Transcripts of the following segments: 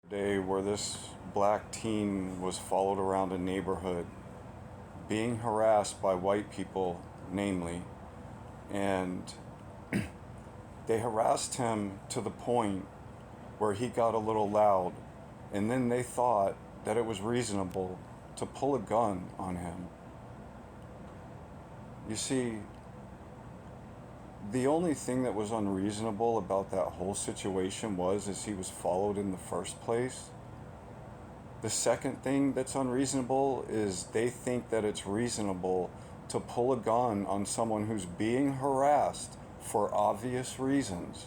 Day where this black teen was followed around a neighborhood, being harassed by white people, namely, and they harassed him to the point where he got a little loud, and then they thought that it was reasonable to pull a gun on him. You see, the only thing that was unreasonable about that whole situation is he was followed in the first place. The second thing that's unreasonable is they think that it's reasonable to pull a gun on someone who's being harassed for obvious reasons.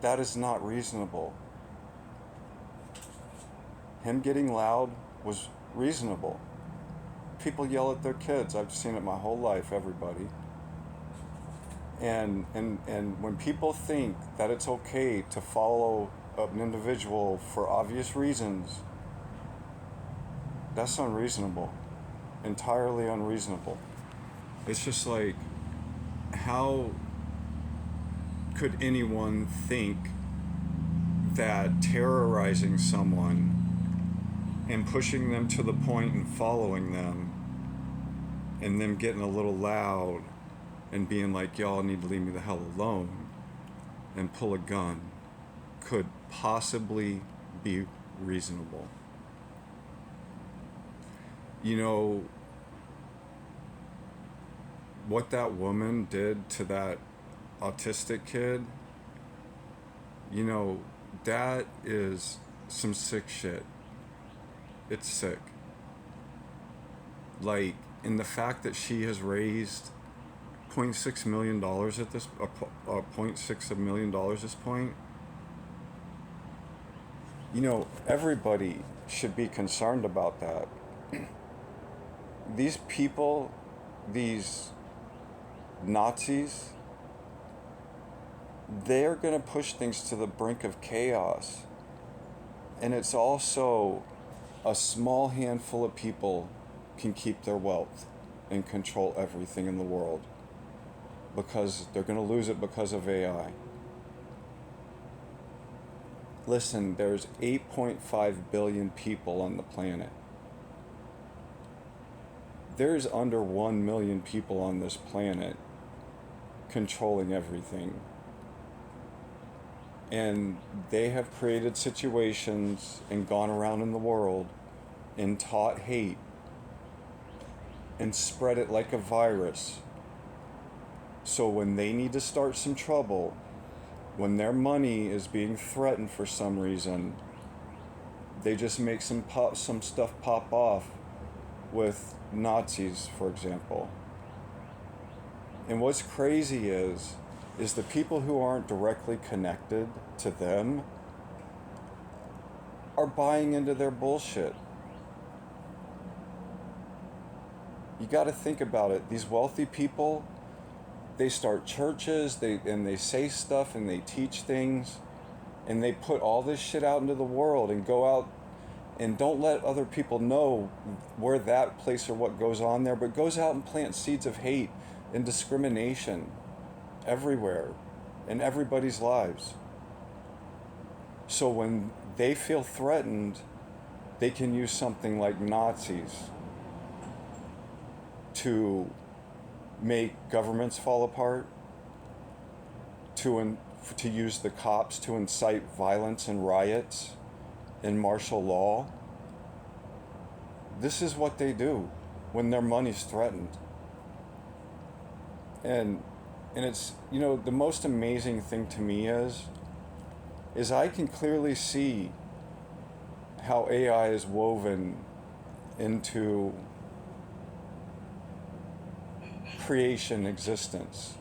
That is not reasonable. Him getting loud was reasonable. People yell at their kids. I've seen it my whole life, everybody. And when people think that it's okay to follow an individual for obvious reasons, that's unreasonable. Entirely unreasonable. It's just like, how could anyone think that terrorizing someone and pushing them to the point and following them and them getting a little loud and being like, y'all need to leave me the hell alone, and pull a gun could possibly be reasonable? You know, what that woman did to that autistic kid, that is some sick shit. It's sick. Like, in the fact that she has raised $0.6 million at this, $0.6 million at this point, everybody should be concerned about that. These people, these Nazis, they're going to push things to the brink of chaos. And it's also a small handful of people can keep their wealth and control everything in the world, because they're going to lose it because of AI. Listen, there's 8.5 billion people on the planet. There's under 1 million people on this planet controlling everything. And they have created situations and gone around in the world and taught hate and spread it like a virus. So when they need to start some trouble, when their money is being threatened for some reason, they just make some stuff pop off with Nazis, for example. And what's crazy is the people who aren't directly connected to them are buying into their bullshit. You got to think about it. These wealthy people, they start churches, they say stuff and they teach things, and they put all this shit out into the world and go out and don't let other people know where that place or what goes on there, but goes out and plants seeds of hate and discrimination everywhere in everybody's lives. So when they feel threatened, they can use something like Nazis to make governments fall apart, to use the cops to incite violence and riots and martial law. This is what they do when their money's threatened. And it's, the most amazing thing to me is I can clearly see how AI is woven into creation existence.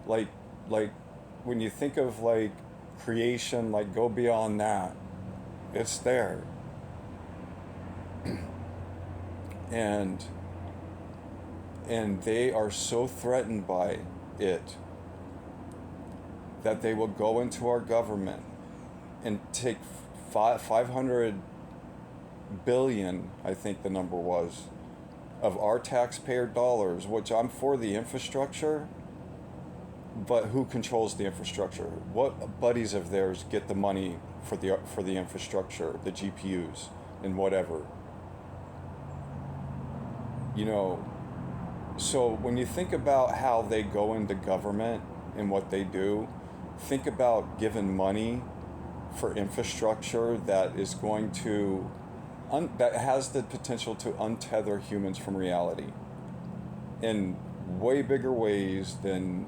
Like when you think of like creation, like go beyond that, it's there. and they are so threatened by it that they will go into our government and take 500 billion, I think the number was, of our taxpayer dollars, which I'm for the infrastructure, But who controls the infrastructure? What buddies of theirs get the money for the infrastructure, the GPUs and whatever? You know, so when you think about how they go into government and what they do, think about giving money for infrastructure that is going to that has the potential to untether humans from reality in way bigger ways than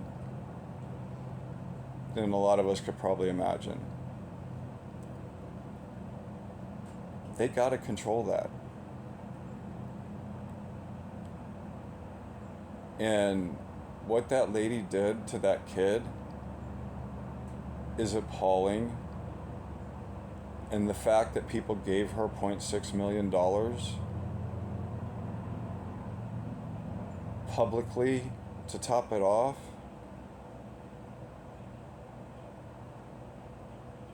a lot of us could probably imagine. They got to control that. And what that lady did to that kid is appalling. And the fact that people gave her $0.6 million publicly to top it off.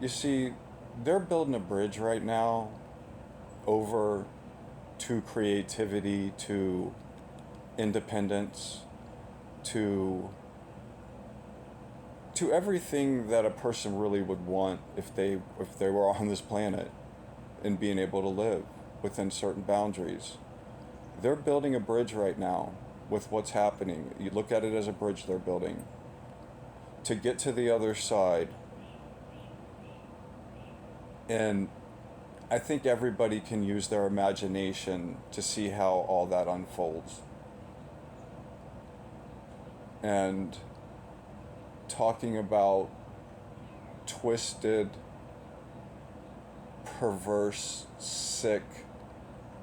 You see, they're building a bridge right now over to creativity, to independence, to everything that a person really would want if they were on this planet and being able to live within certain boundaries. They're building a bridge right now with what's happening. You look at it as a bridge they're building to get to the other side. And I think everybody can use their imagination to see how all that unfolds. And talking about twisted, perverse, sick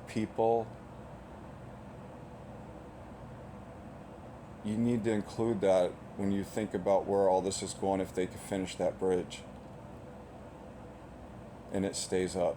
people, you need to include that when you think about where all this is going if they could finish that bridge and it stays up.